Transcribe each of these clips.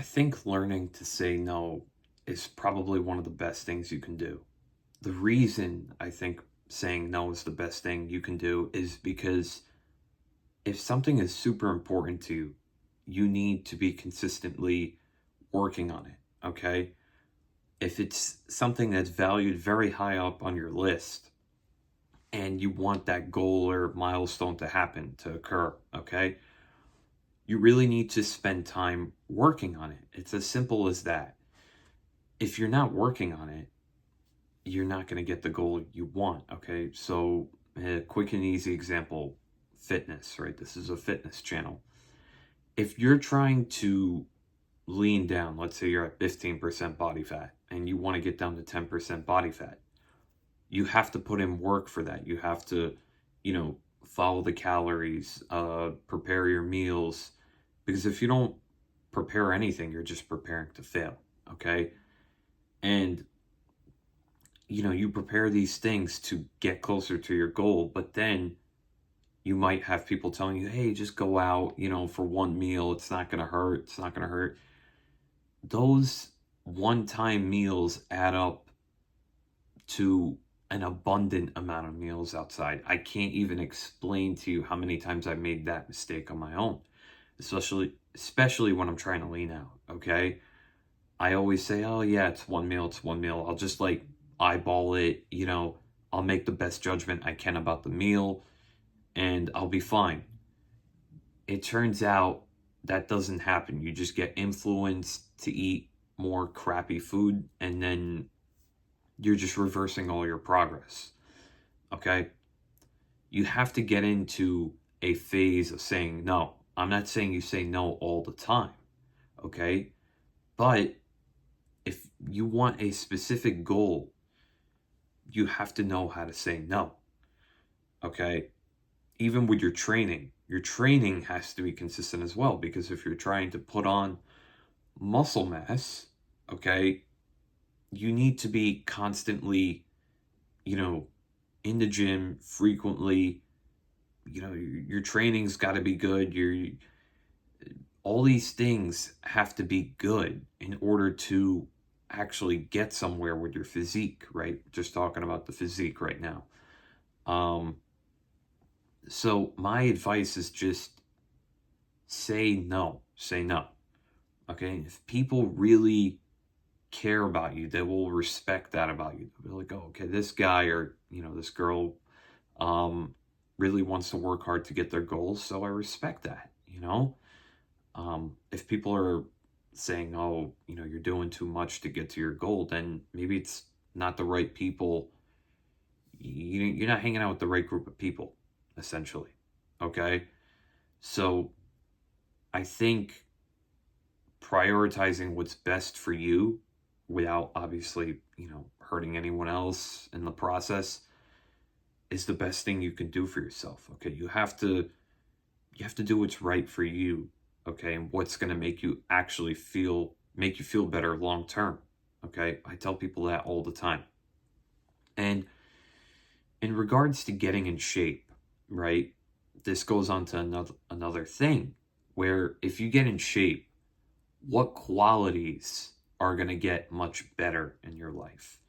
I think learning to say no is probably one of the best things you can do. The reason I think saying no is the best thing you can do is because if something is super important to you, you need to be consistently working on it, okay? If it's something that's valued very high up on your list and you want that goal or milestone to happen, to occur, okay? You really need to spend time working on it. It's as simple as that. If you're not working on it, you're not going to get the goal you want. Okay. So, a quick and easy example, fitness, right? This is a fitness channel. If you're trying to lean down, let's say you're at 15% body fat and you want to get down to 10% body fat, you have to put in work for that. You have to, follow the calories, prepare your meals. Because if you don't prepare anything, you're just preparing to fail. Okay. And you prepare these things to get closer to your goal, but then you might have people telling you, hey, just go out, for one meal. It's not going to hurt. It's not going to hurt. Those one time meals add up to an abundant amount of meals outside. I can't even explain to you how many times I made that mistake on my own, especially when I'm trying to lean out. Okay. I always say, oh, yeah, it's one meal, it's one meal. I'll just like eyeball it, I'll make the best judgment I can about the meal and I'll be fine. It turns out that doesn't happen. You just get influenced to eat more crappy food and then you're just reversing all your progress. Okay? You have to get into a phase of saying no. I'm not saying you say no all the time. Okay? But if you want a specific goal, you have to know how to say no. Okay. Even with your training has to be consistent as well. Because if you're trying to put on muscle mass, okay, you need to be constantly, you know, in the gym frequently. Your training's got to be good. All these things have to be good in order to actually get somewhere with your physique, right? Just talking about the physique right now. Um, so my advice is just say no. Say no. Okay? If people really care about you, they will respect that about you. They'll be like, oh, okay, this guy or, this girl really wants to work hard to get their goals, so I respect that. If people are saying, oh, you're doing too much to get to your goal, then maybe it's not the right people. You're not hanging out with the right group of people, essentially. Okay. So I think prioritizing what's best for you without obviously, hurting anyone else in the process is the best thing you can do for yourself. Okay. You have to do what's right for you. Okay. And what's going to make you feel better long term. Okay. I tell people that all the time. And in regards to getting in shape, right? This goes on to another thing where if you get in shape, what qualities are going to get much better in your life?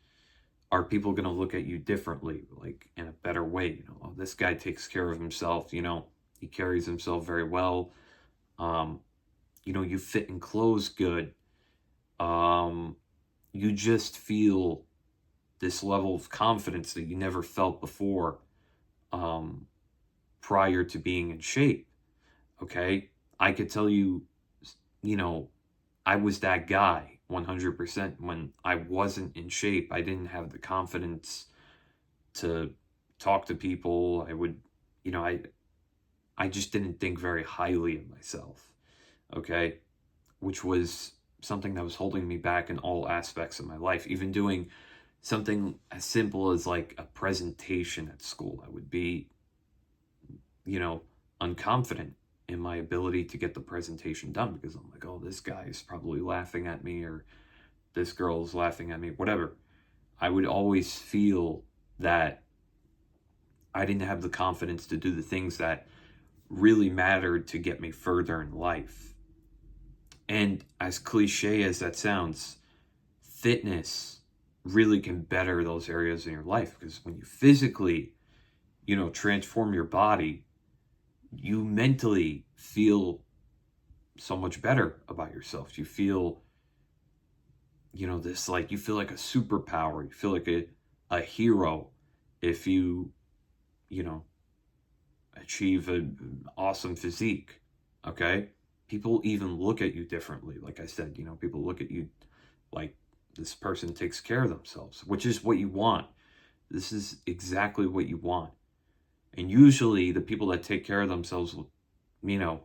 Are people going to look at you differently, like in a better way? Oh, this guy takes care of himself, he carries himself very well. Um, you fit in clothes good. You just feel this level of confidence that you never felt before um, prior to being in shape. Okay. I could tell you, you know, I was that guy 100% when I wasn't in shape. I didn't have the confidence to talk to people. I would, you know, I just didn't think very highly of myself. Okay. Which was something that was holding me back in all aspects of my life. Even doing something as simple as like a presentation at school, I would be, unconfident in my ability to get the presentation done because I'm like, oh, this guy is probably laughing at me or this girl is laughing at me, whatever. I would always feel that I didn't have the confidence to do the things that really mattered to get me further in life. And as cliche as that sounds, fitness really can better those areas in your life, because when you physically, transform your body, you mentally feel so much better about yourself. You feel, this, like, you feel like a superpower. You feel like a hero if you know, achieve an awesome physique. Okay? People even look at you differently. Like I said, people look at you like this person takes care of themselves, which is what you want. This is exactly what you want. And usually the people that take care of themselves, you know,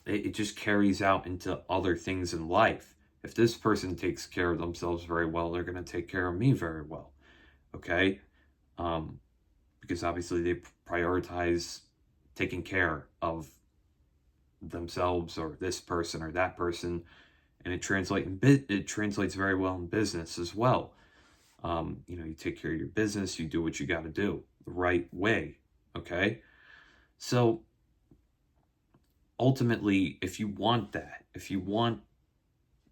it just carries out into other things in life. If this person takes care of themselves very well, they're going to take care of me very well. Okay? Um, because obviously they prioritize taking care of themselves or this person or that person, and it translates very well in business as well. You take care of your business, you do what you got to do the right way. Okay, so ultimately, if you want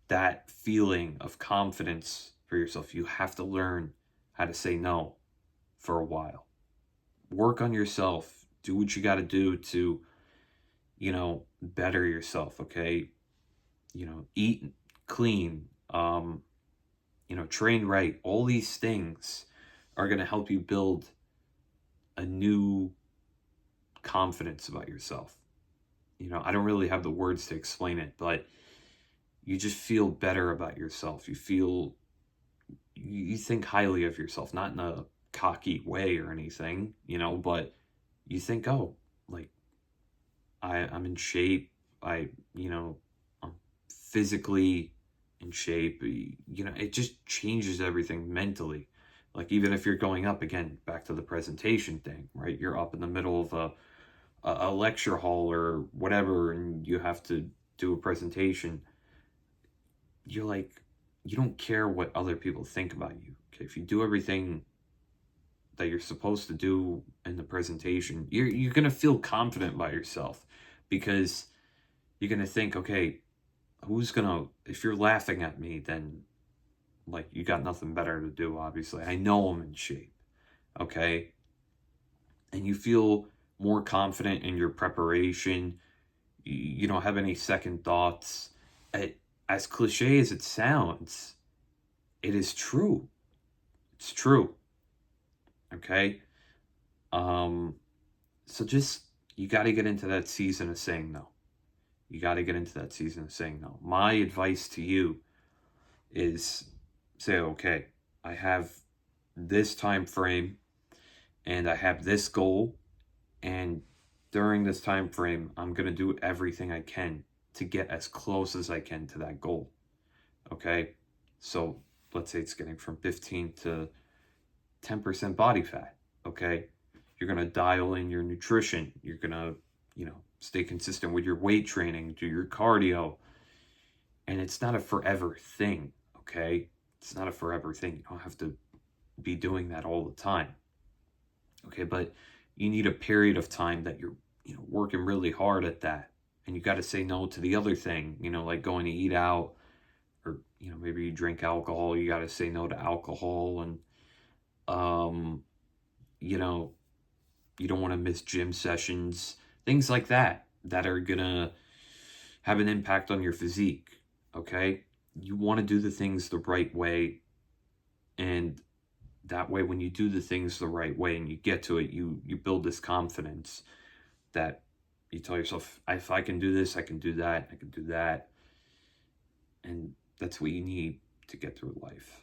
that feeling of confidence for yourself, you have to learn how to say no for a while. Work on yourself. Do what you got to do to, better yourself. Okay, eat clean. Train right. All these things are going to help you build a new confidence about yourself. I don't really have the words to explain it, but you just feel better about yourself. You think highly of yourself, not in a cocky way or anything, but you think, oh, like, I'm in shape. I'm physically in shape. It just changes everything mentally. Like, even if you're going up, again, back to the presentation thing, right? You're up in the middle of a lecture hall or whatever, and you have to do a presentation. You're like, you don't care what other people think about you. Okay, if you do everything that you're supposed to do in the presentation, you're gonna feel confident about yourself, because you're gonna think, okay, if you're laughing at me, then, like, you got nothing better to do. Obviously, I know I'm in shape. Okay, and you feel more confident in your preparation. You don't have any second thoughts. As cliche as it sounds, it is true. It's true. Okay. Um, so just, you got to get into that season of saying no. You got to get into that season of saying no. My advice to you is, say, okay, I have this time frame and I have this goal, and during this time frame, I'm going to do everything I can to get as close as I can to that goal. Okay? So let's say it's getting from 15 to 10% body fat. Okay? You're going to dial in your nutrition. You're going to, stay consistent with your weight training, do your cardio. And it's not a forever thing. Okay? It's not a forever thing. You don't have to be doing that all the time. Okay? But you need a period of time that you're, working really hard at that. And you got to say no to the other thing, like going to eat out, or, maybe you drink alcohol. You got to say no to alcohol. And, you know, you don't want to miss gym sessions, things like that are going to have an impact on your physique. Okay? You want to do the things the right way. And that way, when you do the things the right way and you get to it, you build this confidence that you tell yourself, if I can do this, I can do that, I can do that. And that's what you need to get through life.